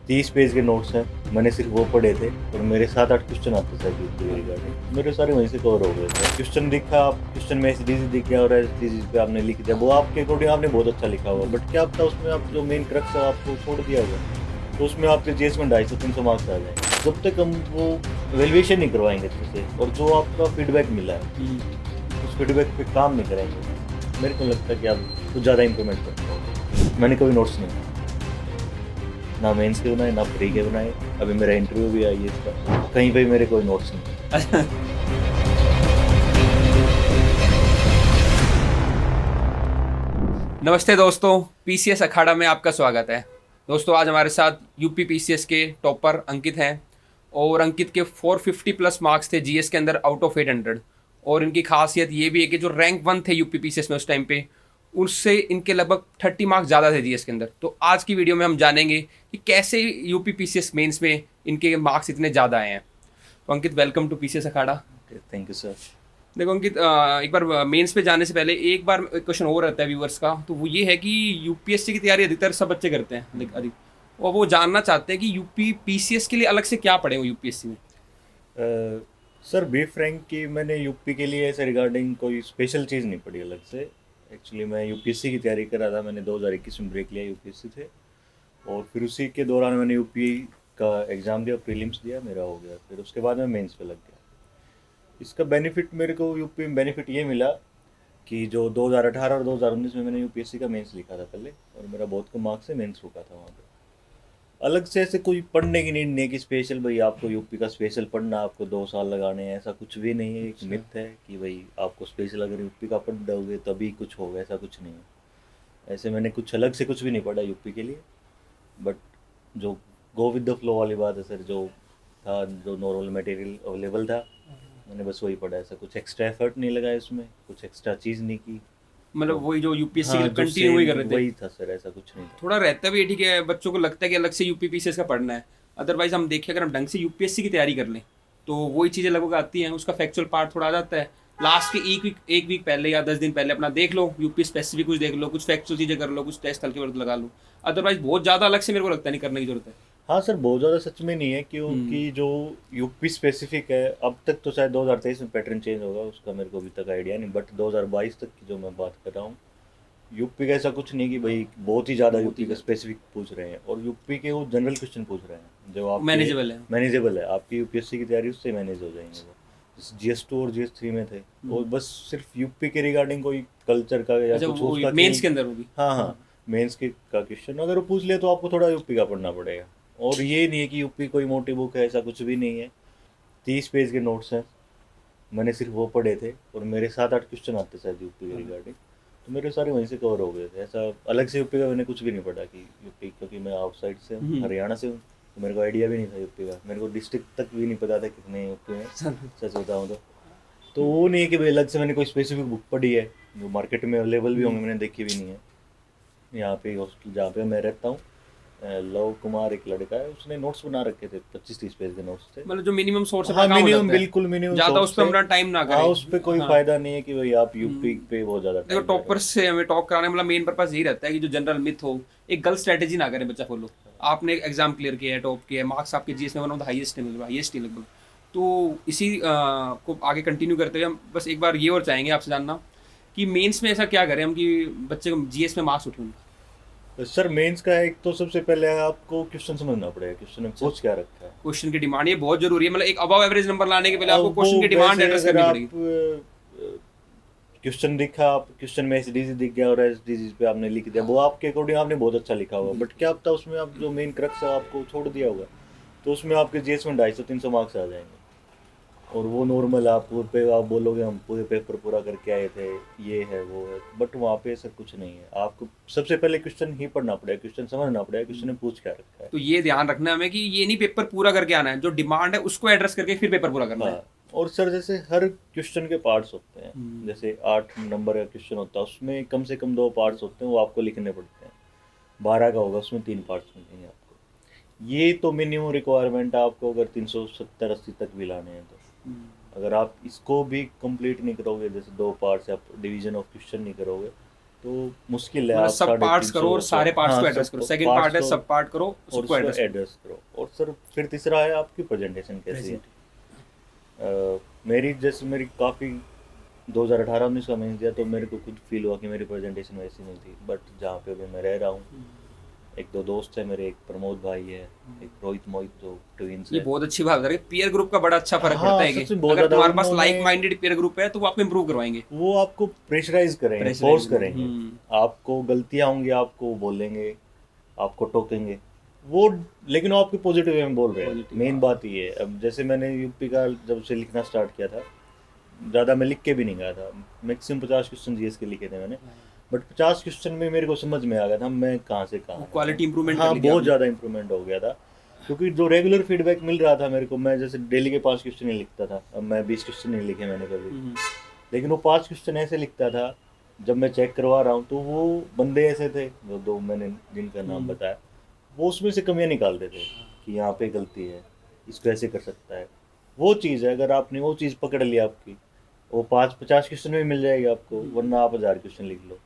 30 page के notes हैं, मैंने सिर्फ वो पढ़े थे और मेरे 7-8 क्वेश्चन आते थे यूपी रिगार्डिंग, मेरे सारे वहीं से कवर हो गए थे। क्वेश्चन दिखा, आप क्वेश्चन में एसडीजी दिख गया और एसडीजी पे आपने लिख दिया, वो आपके अकॉर्डिंग आपने बहुत अच्छा लिखा हुआ, बट क्या पता उसमें आप जो मेन क्रक्स है आपको छोड़ दिया हुआ, तो उसमें आपके जीएस में 250-300 मार्क्स आ जाएंगे जब तक हम वो वैल्यूएशन नहीं करवाएंगे अच्छे से, और जो आपका फीडबैक मिला है उस फीडबैक पे काम नहीं करेंगे, मेरे को लगता है कि आप कुछ ज़्यादा इंप्रूवमेंट कर पाओगे। मैंने कभी नोट्स नहीं, ना मेंस के बनाए ना प्री के बनाए, अभी मेरा इंटरव्यू भी आई है इसका, कहीं पे मेरे कोई नोट्स नहीं। नमस्ते दोस्तों, पीसीएस अखाड़ा में आपका स्वागत है। दोस्तों, आज हमारे साथ यूपी पीसीएस के टॉपर अंकित हैं और अंकित के 450 प्लस मार्क्स थे जीएस के अंदर आउट ऑफ 800। और इनकी खासियत ये भी है कि जो रैंक 1 थे यूपी पीसीएस में उस टाइम पे, उससे इनके लगभग 30 मार्क्स ज़्यादा थे जीएस के अंदर। तो आज की वीडियो में हम जानेंगे कि कैसे यूपी पीसीएस मेंस में इनके मार्क्स इतने ज़्यादा आए हैं। तो Ankit, welcome to PCS Akhada. Thank you sir. देखो अंकित, एक बार मेंस पे जाने से पहले एक बार क्वेश्चन और रहता है व्यूवर्स का, तो वो ये है कि यूपीएससी की तैयारी अधिकतर सब बच्चे करते हैं, अधिक और वो जानना चाहते हैं कि यूपी पीसीएस के लिए अलग से क्या पढ़े हो यूपीएससी में। सर बी फ्रैंक की मैंने यूपी के लिए ऐसे रिगार्डिंग कोई स्पेशल चीज़ नहीं पढ़ी अलग से। एक्चुअली मैं यूपीएससी की तैयारी कर रहा था, मैंने 2021 में ब्रेक लिया यूपीएससी से, और फिर उसी के दौरान मैंने यूपी का एग्ज़ाम दिया, प्रीलिम्स दिया, मेरा हो गया, फिर उसके बाद मैं मेंस पे लग गया। इसका बेनिफिट मेरे को यूपी में बेनिफिट ये मिला कि जो 2018 और 2019 में मैंने यूपीएससी का मेंस लिखा था पहले, और मेरा बहुत कम मार्क्स से मेंस रुका था वहाँ पे। अलग से ऐसे कोई पढ़ने की नीड नहीं है कि स्पेशल भाई आपको यूपी का स्पेशल पढ़ना, आपको 2 साल लगाने हैं, ऐसा कुछ भी नहीं है। एक अच्छा। मिथ है कि भाई आपको स्पेशल अगर यूपी का पढ़ दोगे तभी कुछ होगा, ऐसा कुछ नहीं है। ऐसे मैंने कुछ अलग से कुछ भी नहीं पढ़ा यूपी के लिए, बट जो गो विद द फ्लो वाली बात है सर, जो था, जो नॉर्मल मटेरियल अवेलेबल था, मैंने बस वही पढ़ा। ऐसा कुछ एक्स्ट्रा एफर्ट नहीं लगाया उसमें, कुछ एक्स्ट्रा चीज़ नहीं की। मतलब तो वही जो यूपीएससी के हाँ, लिए जो कंटिन्यू वही सेम कर रहे थे। वही था सर, ऐसा कुछ नहीं था। थोड़ा रहता भी है, ठीक है, बच्चों को लगता है कि अलग से यूपी पीसीएस का पढ़ना है। अदरवाइज हम देखें, अगर हम ढंग से यूपीएससी की तैयारी कर लें तो वही चीज़ें लगभग आती हैं, उसका फैक्चुअल पार्ट थोड़ा आ जाता है। लास्ट के एक वीक पहले या 10 दिन पहले अपना देख लो, यूपी स्पेसिफिक कुछ देख लो, कुछ फैक्चुअल चीज़ें कर लो, कुछ टेस्ट हल्के वर्क लगा लो। अदरवाइज बहुत ज़्यादा अलग से मेरे को लगता नहीं करने की जरूरत है। हाँ सर, बहुत ज़्यादा सच में नहीं है, क्योंकि जो यूपी स्पेसिफिक है, अब तक तो शायद 2023 में पैटर्न चेंज होगा, उसका मेरे को अभी तक आइडिया नहीं, बट 2022 तक की जो मैं बात कर रहा हूँ, यूपी का ऐसा कुछ नहीं कि भाई बहुत ही ज़्यादा बहुत ही यूपी का स्पेसिफिक पूछ रहे हैं, और यूपी के वो जनरल क्वेश्चन पूछ रहे हैं जो आपके मैनेजेबल है। मैनेजेबल है, आपकी यूपीएससी की तैयारी उससे मैनेज हो जाएंगे वो। GS2 और GS3 में थे, और बस सिर्फ यूपी के रिगार्डिंग कोई कल्चर का या अच्छा, कुछ वो उसका मेंस खेल। के अंदर होगी। हाँ हाँ, मेंस के का क्वेश्चन अगर वो पूछ ले तो आपको थोड़ा यूपी का पढ़ना पड़ेगा। और ये नहीं है कि यूपी कोई मोटी बुक है, ऐसा कुछ भी नहीं है। 30 पेज के नोट्स हैं, मैंने सिर्फ वो पढ़े थे, और मेरे 7-8 क्वेश्चन आते शायद यूपी के रिगार्डिंग, तो मेरे सारे वहीं से कवर हो गए थे। ऐसा अलग से यूपी का मैंने कुछ भी नहीं पढ़ा कि यूपी, क्योंकि मैं आउटसाइड से हूँ, हरियाणा से हूँ, तो मेरे को आइडिया भी नहीं था यूपी का, मेरे को डिस्ट्रिक्ट तक भी नहीं पता था कितने हैं यूपी में, सच बताऊँ तो वो नहीं है कि भाई अलग से मैंने कोई स्पेसिफिक बुक पढ़ी है, जो मार्केट में अवेलेबल भी होंगे, मैंने देखी भी नहीं है। यहाँ पे हॉस्टल जहाँ पे मैं रहता हूँ, लव कुमार एक लड़का है, उसने नोट्स बना रखे थे, 25-30 पेज के नोट्स थे। मतलब जो मिनिमम सोर्स अपना हाँ काम हो मिनिमम, जाता है, बिल्कुल मिनिमम ज़्यादा उस सोर्स पर है। अपना टाइम ना हाँ, करें। उस पर कोई हाँ। फायदा नहीं है कि भाई आप यूपी पे बहुत ज़्यादा देखो, टाइम लगाओ। टॉपर्स से हमें टॉप कराने वाला मेन पर्पस यही रहता है कि जो जनरल मिथ हो, एक गलत स्ट्रेटेजी ना करे बच्चा फॉलो। आपने एग्जाम क्लियर किया है, टॉप किया है, मार्क्स आपके जीएस में वन ऑफ द हाईएस्ट है, हाईएस्ट ही लगभग। तो इसी को आगे कंटिन्यू करते हुए हम बस एक बार ये और चाहेंगे आपसे जानना कि मेंस में ऐसा क्या करें हम कि बच्चे को जीएस में मार्क्स उठे उनका। तो सर मेंस का एक तो सबसे पहले आपको क्वेश्चन समझना पड़ेगा, क्वेश्चन में अच्छा, पूछ क्या रखा है। क्वेश्चन की डिमांड ये बहुत जरूरी है, मतलब एक अबव एवरेज नंबर लाने के पहले आपको अब वो क्वेश्चन की डिमांड वैसे एड्रेस अगर करनी आप पड़ेगी। क्वेश्चन दिखा, आप क्वेश्चन में एसडीजी दिख गया और एसडीजी पे आपने लिख दिया, वो आपके अकॉर्डिंग आपने बहुत अच्छा लिखा हुआ, बट क्या पता उसमें आप जो मेन क्रक्स है आपको छोड़ दिया होगा, तो उसमें आपके जीएस में 250-300 मार्क्स आ जाएंगे। और वो नॉर्मल आप पूरे पे आप बोलोगे हम पूरे पेपर पूरा करके आए थे, ये है वो है, बट वहाँ पे ऐसा कुछ नहीं है। आपको सबसे पहले क्वेश्चन ही पढ़ना पड़ेगा, क्वेश्चन समझना पड़ेगा, क्वेश्चन में पूछ क्या रखा है। तो ये ध्यान रखना है हमें कि ये नहीं पेपर पूरा करके आना है, जो डिमांड है उसको एड्रेस करके फिर पेपर पूरा करना है। हाँ, और सर जैसे हर क्वेश्चन के पार्ट्स होते हैं, जैसे 8 नंबर का क्वेश्चन होता है, उसमें कम से कम 2 पार्ट्स होते हैं, वो आपको लिखने पड़ते हैं। 12 का होगा, उसमें 3 पार्ट्स मिलेंगे आपको। ये तो मिनिमम रिक्वायरमेंट है आपको, अगर 370-80 तक भी लाने हैं तो। अगर आप इसको भी कंप्लीट नहीं करोगे, जैसे 2 पार्ट्स या डिवीजन ऑफ क्वेश्चन नहीं करोगे, तो मुश्किल है मतलब आप सब पार्ट्स 350 करो और सारे पार्ट्स हाँ को एड्रेस करो, सब सेकंड पार्ट है पार्ट्स सब पार्ट करो, और सबको उसको एड्रेस करो। एड्रेस करो। और सर फिर तीसरा है आपकी प्रेजेंटेशन कैसी है। मेरी जैसे मेरी काफ़ी 2018-19 का मैंने दिया तो मेरे को खुद फील हुआ कि मेरी प्रेजेंटेशन वैसी नहीं थी, बट जहाँ पे अभी मैं रह रहा हूँ, एक दो दोस्त है मेरे, एक प्रमोद भाई है, एक रोहित मोहित जो ट्विंस ये है। बहुत अच्छी बात है, पीयर ग्रुप का बड़ा अच्छा फर्क पड़ता हाँ है कि सच में बहुत अगर ज़्यादा तुम्हारे पास उन्होंने, लाइक माइंडेड पीयर ग्रुप है तो वो आपको इंप्रूव करवाएंगे। वो आपको प्रेशराइज करेंगे, प्रेशराइज फोर्स करेंगे, आपको गलतियाँ होंगी, आपको बोलेंगे, आपको टोकेंगे वो, लेकिन वो आपके पॉजिटिव वे में बोल रहे हैं। पॉजिटिव, मेन हाँ। बात ये है। अब जैसे मैंने यूपी का जब से लिखना स्टार्ट किया था, ज़्यादा मैं लिख के भी नहीं गया था, मैक्सिमम 50 क्वेश्चन जीएस के लिखे थे मैंने, बट 50 क्वेश्चन में मेरे को समझ में आ गया था मैं कहाँ से कहाँ क्वालिटी इंप्रूवमेंट कर हाँ ली थी बहुत आपने। ज़्यादा इंप्रूवमेंट हो गया था, क्योंकि जो रेगुलर फीडबैक मिल रहा था मेरे को, मैं जैसे डेली के 5 क्वेश्चन ही लिखता था, अब मैं 20 क्वेश्चन नहीं लिखे मैंने कभी, लेकिन वो 5 क्वेश्चन ऐसे लिखता था, जब मैं चेक करवा रहा हूँ तो वो बंदे ऐसे थे, जो दो मैंने जिनका नाम बताया, वो उसमें से कमियां निकालते थे कि यहाँ पे गलती है, इसको ऐसे कर सकता है। वो चीज़ है, अगर आपने वो चीज़ पकड़ लिया आपकी, वो 50 क्वेश्चन में मिल जाएगी आपको, वरना आप 1000 क्वेश्चन लिख लो।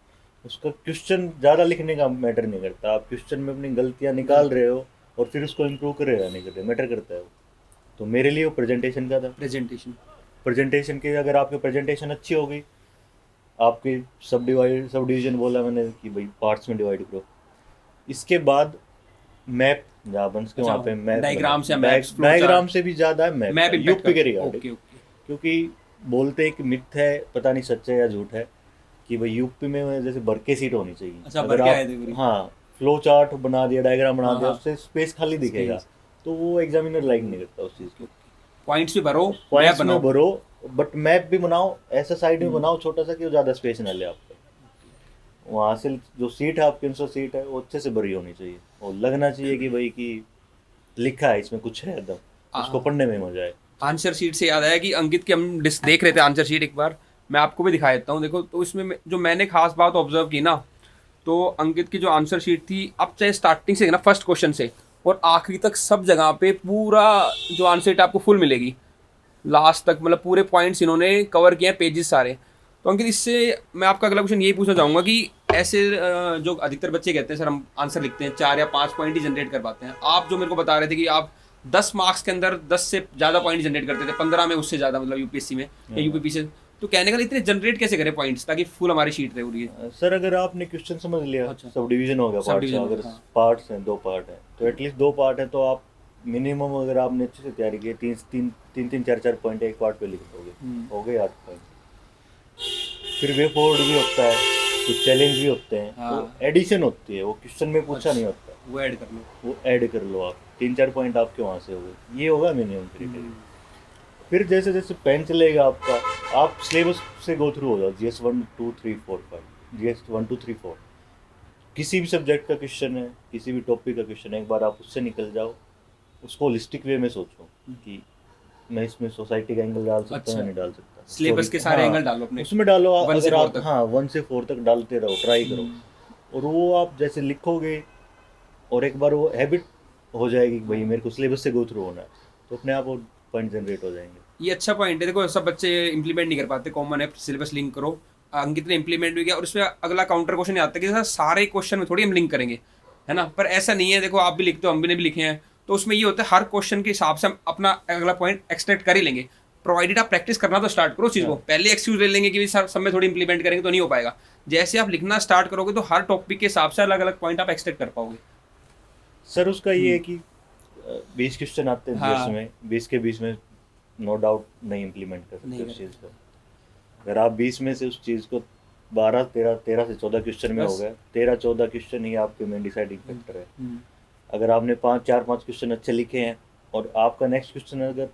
उसका क्वेश्चन ज़्यादा लिखने का मैटर नहीं करता, आप क्वेश्चन में अपनी गलतियाँ निकाल रहे हो और फिर उसको इम्प्रूव कर रहे हो नहीं कर रहे, मैटर करता है वो। तो मेरे लिए वो प्रेजेंटेशन का था। प्रेजेंटेशन। प्रेजेंटेशन की अगर आपकी प्रेजेंटेशन अच्छी होगी, आपकी सब डिवीजन बोला मैंने कि भाई पार्ट्स में डिवाइड करो, इसके बाद मैप, जहाँ बन सके अच्छा, वहाँ पे मैप डायग्राम्स या बनाओ। मैप्स, फ्लो डायग्राम चार्ट, से भी ज़्यादा है मैप मैप का, इम्पैक्ट यूपी के करता है। रिगार्डिंग। Okay okay. क्योंकि बोलते हैं कि मिथ है, पता नहीं सच है या झूठ है, कि भाई यूपी में जैसे भर के सीट होनी चाहिए। अच्छा, अगर भर के आप आए थे पूरी। हाँ फ्लो चार्ट बना दिया, डायग्राम बना हाँ दिया, हाँ, उससे स्पेस खाली दिखेगा, स्पेस। तो वो एग्जामिनर लाइक नहीं करता उस चीज़ को। पॉइंट्स भी भरो, मैप पॉइंट्स में बनाओ। भरो, बट मैप भी बनाओ ऐसा साइड में बनाओ छोटा सा कि वो ज़्यादा स्पेस ना ले आपका। वहाँ से जो सीट है आपकी, आंसर सीट है, वो अच्छे से भरी होनी चाहिए, और लगना चाहिए कि भाई कि लिखा है इसमें कुछ है एकदम, उसको पढ़ने में मजा आए। आंसर शीट से याद आया कि अंकित की हम देख रहे थे आंसर शीट, एक बार मैं आपको भी दिखा देता हूँ। देखो तो इसमें जो मैंने खास बात ऑब्जर्व की ना, तो अंकित की जो आंसर शीट थी, अब चाहे स्टार्टिंग से ना फर्स्ट क्वेश्चन से और आखिरी तक सब जगह पे पूरा जो आंसर शीट आपको फुल मिलेगी लास्ट तक, मतलब पूरे पॉइंट्स इन्होंने कवर किए हैं, पेजेस सारे। तो अंकित इससे मैं आपका अगला क्वेश्चन यही पूछना चाहूँगा कि ऐसे जो अधिकतर बच्चे कहते हैं सर हम आंसर लिखते हैं 4 या 5 पॉइंट ही जनरेट कर पाते हैं, आप जो मेरे को बता रहे थे कि आप 10 मार्क्स के अंदर 10 से ज़्यादा पॉइंट जनरेट करते थे, 15 में उससे ज़्यादा, मतलब यूपीएससी में या यूपीपी से, तो कहने का इतने जनरेट कैसे करें पॉइंट्स ताकि फुल हमारी शीट रहे पूरी। सर अगर आपने क्वेश्चन समझ लिया, अच्छा। सब डिवीजन हो गया सब पार्ट डिवीजन का, हो अगर गया, हाँ। पार्ट्स हैं 2 पार्ट है तो एटलीस्ट 2 पार्ट है, तो आप मिनिमम अगर आपने अच्छे से तैयारी की, 3-4 पॉइंट एक पार्ट पे लिख दोगे, हो गए 8 पॉइंट। फिर वे फॉरवर्ड भी होता है, कुछ चैलेंज भी होते हैं, हाँ। तो एडिशन होती है, वो क्वेश्चन में पूछा नहीं होता, वो ऐड कर लो। वो ऐड कर लो आप, 3-4 पॉइंट आपके वहाँ से हो गए, ये होगा मिनिमम क्राइटेरिया। फिर जैसे जैसे पेन चलेगा आपका, आप सिलेबस से गो थ्रू हो जाओ, GS 1 2 3 4 5, GS 1 2 3 4, किसी भी सब्जेक्ट का क्वेश्चन है, किसी भी टॉपिक का क्वेश्चन है, एक बार आप उससे निकल जाओ, उसको होलिस्टिक वे में सोचो कि मैं इसमें सोसाइटी का एंगल डाल सकता हूँ या नहीं डाल सकता, सिलेबस के सारे एंगल डालो अपने, उसमें डालो। 1 से अगर 4 आप तक। हाँ 1 से 4 तक डालते रहो, ट्राई करो, और वो आप जैसे लिखोगे और एक बार वो हैबिट हो जाएगी कि भाई मेरे को सिलेबस से गो थ्रू होना है, तो अपने आप वो पॉइंट जनरेट हो जाएंगे। ये अच्छा पॉइंट है। देखो सब बच्चे इंप्लीमेंट नहीं कर पाते, कॉमन है सिलेबस लिंक करो, अंकित ने इंप्लीमेंट भी किया, और उसमें अगला काउंटर क्वेश्चन आता है कि सर सारे क्वेश्चन में थोड़ी हम लिंक करेंगे, है ना, पर ऐसा नहीं है। देखो आप भी लिखते हो, हम भी ने भी लिखे हैं, तो उसमें ये होता है हर क्वेश्चन के हिसाब से हम अपना अगला पॉइंट एक्सट्रैक्ट कर ही लेंगे, प्रोवाइडेड आप प्रैक्टिस करना तो स्टार्ट करो उस चीज़ को। पहले एक्सक्यूज ले लेंगे कि सर सब में थोड़ी इंप्लीमेंट करेंगे तो नहीं हो पाएगा, जैसे आप लिखना स्टार्ट करोगे तो हर टॉपिक के हिसाब से अलग अलग पॉइंट आप एक्सट्रैक्ट कर पाओगे। सर उसका ये है कि 20 क्वेश्चन आते हैं हाँ। जीएस में, 20 के 20 में नो डाउट नहीं इम्प्लीमेंट कर सकते नहीं उस चीज़ को। अगर आप 20 में से उस चीज़ को 13 से 14 क्वेश्चन में हो बस। गए, 13-14 क्वेश्चन ही आपके मेन डिसाइडिंग फैक्टर है। अगर आपने 4-5 क्वेश्चन अच्छे लिखे हैं और आपका नेक्स्ट क्वेश्चन अगर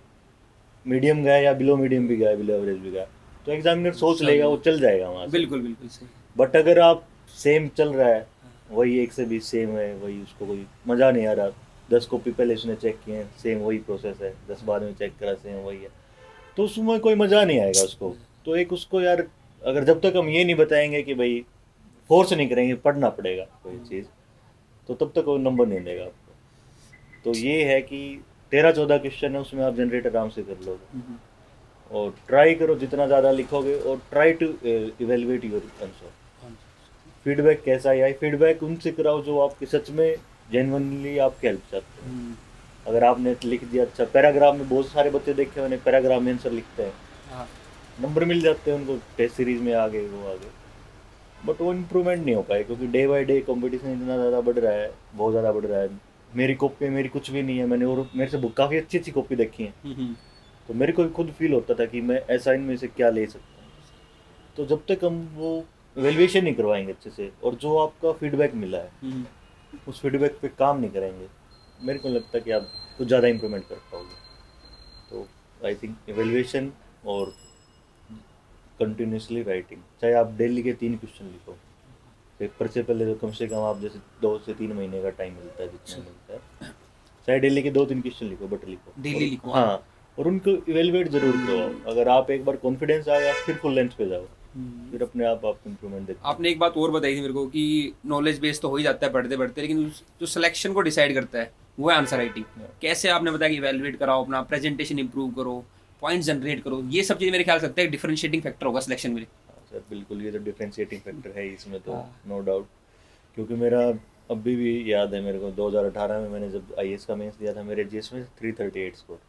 मीडियम गया या बिलो मीडियम भी गया, बिलो एवरेज भी गया, तो एग्जामिनर सोच लेगा, वो चल जाएगा वहाँ से। बिल्कुल बिल्कुल सही। बट अगर आप सेम चल रहा है, वही 1 से 20 सेम है, वही उसको कोई मज़ा नहीं आ रहा, 10 कॉपी पहले उसने चेक किए हैं, सेम वही प्रोसेस है, 10 बाद में चेक करा, सेम वही है, तो उसमें कोई मज़ा नहीं आएगा उसको। तो एक उसको यार, अगर जब तक हम ये नहीं बताएंगे कि भाई फोर्स नहीं करेंगे, पढ़ना पड़ेगा कोई चीज़, तो तब तक वो नंबर नहीं देगा आपको। तो ये है कि 13-14 क्वेश्चन है, उसमें आप जनरेट आराम से कर लोगे, और ट्राई करो जितना ज़्यादा लिखोगे, और try to evaluate your answer. Feedback कैसा है, फीडबैक उनसे कराओ जो आपके सच में जेन्युइनली आपकी हेल्प चाहते हैं। अगर आपने लिख दिया अच्छा पैराग्राफ में, बहुत सारे बच्चे देखे मैंने पैराग्राफ में आंसर लिखते हैं, हाँ नंबर मिल जाते हैं उनको, टेस्ट सीरीज में आ गए वो आ गए, बट वो इम्प्रूवमेंट नहीं हो पाए क्योंकि डे बाय डे कंपटीशन इतना ज़्यादा बढ़ रहा है, बहुत ज़्यादा बढ़ रहा है। मेरी कॉपी मेरी कुछ भी नहीं है, मैंने और मेरे से काफ़ी अच्छी अच्छी कॉपी देखी है, तो मेरे को भी खुद फील होता था कि मैं ऐसा इनमें से क्या ले सकता हूँ। तो जब तक हम वो एवेल्युएशन नहीं करवाएंगे अच्छे से, और जो आपका फीडबैक मिला है उस फीडबैक पे काम नहीं करेंगे, मेरे को लगता है कि आप कुछ ज़्यादा इम्प्रूवमेंट कर पाओगे। तो आई थिंक एवेल्युएशन और कंटिन्यूसली राइटिंग, चाहे आप डेली के 3 क्वेश्चन लिखो पेपर से पहले, तो कम से कम आप जैसे 2 से 3 महीने का टाइम मिलता है जितना मिलता है, चाहे डेली के 2-3 क्वेश्चन लिखो, बट लिखो डेली लिखो। हाँ, और उनको इवेलुएट जरूर करो। अगर आप एक बार कॉन्फिडेंस आ गया फिर फुल लेंथ पे जाओ, फिर अपने आप इम्प्रूवमेंट देखो। आपने एक बात और बताई थी मेरे को कि नॉलेज बेस तो हो ही जाता है पढ़ते पढ़ते, लेकिन जो सिलेक्शन को डिसाइड करता है वो है आंसर राइटिंग। कैसे आपने बताया कि इवैल्यूएट कराओ, अपना प्रेजेंटेशन इंप्रूव करो, पॉइंट्स जनरेट करो, ये सब चीज़ मेरे ख्याल से लगता है डिफरेंशिएटिंग फैक्टर होगा सिलेक्शन में। सर बिल्कुल, ये तो डिफरेंशिएटिंग फैक्टर है इसमें तो, हाँ। No doubt. क्योंकि मेरा अभी भी याद है मेरे को 2018 में मैंने जब आईएएस का मेंस दिया था, मेरे जीएस में 338 स्कोर,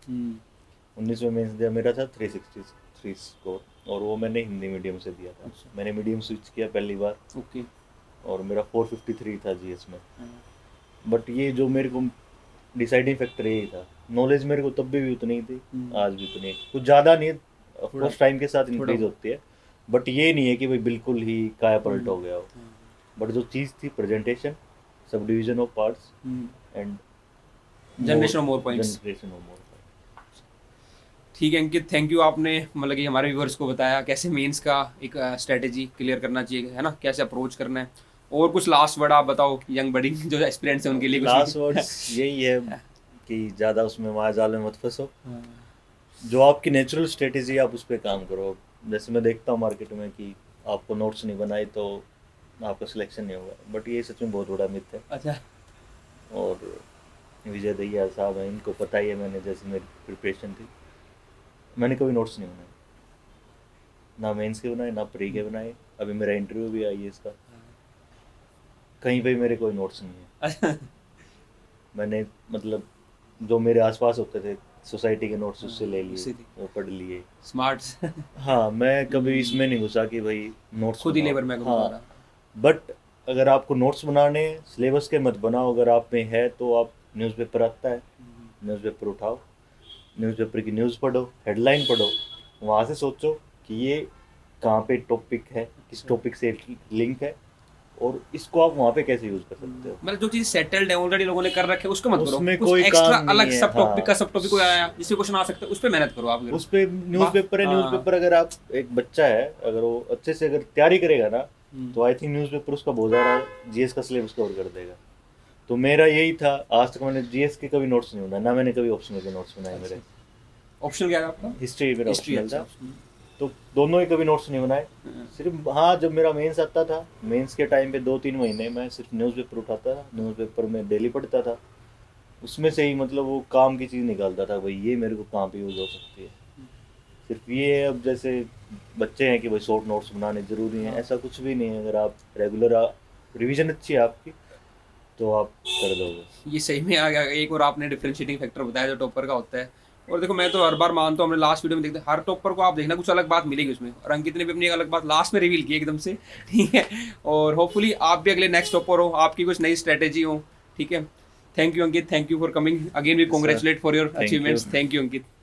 19 में मेंस दिया मेरा था 363 स्कोर, और वो मैंने हिंदी मीडियम से दिया था। अच्छा। मैंने मीडियम स्विच किया पहली बार, ओके। और मेरा 453 था जीएस में। बट ये जो मेरे को डिसाइडिंग फैक्टर यही था, नॉलेज मेरे को तब भी उतनी ही थी, आज भी उतनी है, कुछ ज़्यादा नहीं, ऑफकोर्स टाइम के साथ इंक्रीज होती है, बट ये नहीं है कि भाई बिल्कुल ही काया पलट हो गया हो। बट जो चीज़ थी presentation, sub division of parts and generation of more points. Generation of more. ठीक है अंकित, थैंक यू। आपने मतलब कि हमारे व्यूअर्स को बताया कैसे मेंस का एक स्ट्रेटेजी क्लियर करना चाहिए, है ना, कैसे अप्रोच करना है। और कुछ लास्ट वर्ड आप बताओ यंग बडी जो एक्सपीरियंस है उनके लिए। लास्ट वर्ड्स यही है कि ज़्यादा उसमें मायाजाल में मत फंसो, जो आपकी नेचुरल स्ट्रेटेजी आप उस पर काम करो। जैसे मैं देखता हूँ मार्केट में कि आपको नोट्स नहीं बनाए तो आपका सिलेक्शन नहीं होगा, बट ये सच में बहुत बड़ा मिथ है। अच्छा। और विजय दहिया साहब हैं, इनको पता ही है, मैंने जैसे मेरी प्रिपरेशन थी, मैंने कभी नोट्स नहीं बनाए, ना मेंस के बनाए ना प्री के बनाए। अभी मेरा इंटरव्यू भी आई है इसका, कहीं पे मेरे कोई नोट्स नहीं है। मैंने मतलब जो मेरे आसपास होते थे सोसाइटी के नोट्स उससे ले लिए, वो पढ़ लिए। स्मार्ट्स। हाँ, मैं कभी इसमें नहीं घुसा कि भाई नोट्स खुद ही लेबर में करूँगा। हाँ, बट अगर आपको नोट्स बनाने सिलेबस के मत बनाओ, अगर आप में है तो आप न्यूज़पेपर आता है, न्यूज़पेपर उठाओ, न्यूज़पेपर की न्यूज़ पढ़ो, हेडलाइन पढ़ो, वहाँ से सोचो कि ये कहाँ पे टॉपिक है, किस टॉपिक से लिंक है, और इसको आप वहाँ पे कैसे यूज कर सकते हो। मतलब जो चीज सेटल्ड है ऑलरेडी लोगों ने कर रखे उसको मत करो, उसमें कुछ कोई एक्स्ट्रा काम नहीं अलग है, सब टॉपिक हाँ। का सब टॉपिक कोई आया जिससे क्वेश्चन आ सकता है उस पे मेहनत करो आप। उस पे न्यूज़पेपर है, हाँ। न्यूज़पेपर अगर आप एक बच्चा है, अगर वो अच्छे से अगर तैयारी करेगा ना, तो आई थिंक न्यूज़पेपर उसका बहुत ज़्यादा जीएस का सिलेबस कवर कर देगा। तो मेरा यही था, आज तक मैंने जीएस के कभी नोट्स नहीं बनाए, ना मैंने कभी ऑप्शनल के नोट्स बनाए। मेरे ऑप्शनल क्या है आपका? हिस्ट्री मेरा हिस्ट्री। ऑप्शनल था, तो दोनों ही कभी नोट्स नहीं बनाए। सिर्फ हाँ, जब मेरा मेंस आता था, मेंस के टाइम पे 2-3 महीने मैं सिर्फ न्यूज़पेपर उठाता था, न्यूज़पेपर में डेली पढ़ता था, उसमें से ही मतलब वो काम की चीज़ निकालता था, भाई ये मेरे को कहाँ पे यूज़ हो सकती है। सिर्फ ये है, अब जैसे बच्चे हैं कि भाई शॉर्ट नोट्स बनाने ज़रूरी हैं, ऐसा कुछ भी नहीं है। अगर आप रेगुलर रिवीजन अच्छी है आपकी तो आप कर दोगे। ये सही में आ गया एक और आपने डिफरेंशिएटिंग फैक्टर बताया जो टॉपर का होता है। और देखो मैं तो हर बार मानता हूँ, हमने लास्ट वीडियो में देखते हर टॉपर को आप देखना कुछ अलग बात मिलेगी उसमें, और अंकित ने भी अपनी एक अलग बात लास्ट में रिवील की एकदम से। ठीक है, और होपफुली आप भी अगले नेक्स्ट टॉपर हो, आपकी कुछ नई स्ट्रेटेजी हो। ठीक है, thank you Ankit, thank you for coming again, we congratulate for your Thank you. Achievements. Thank you Ankit.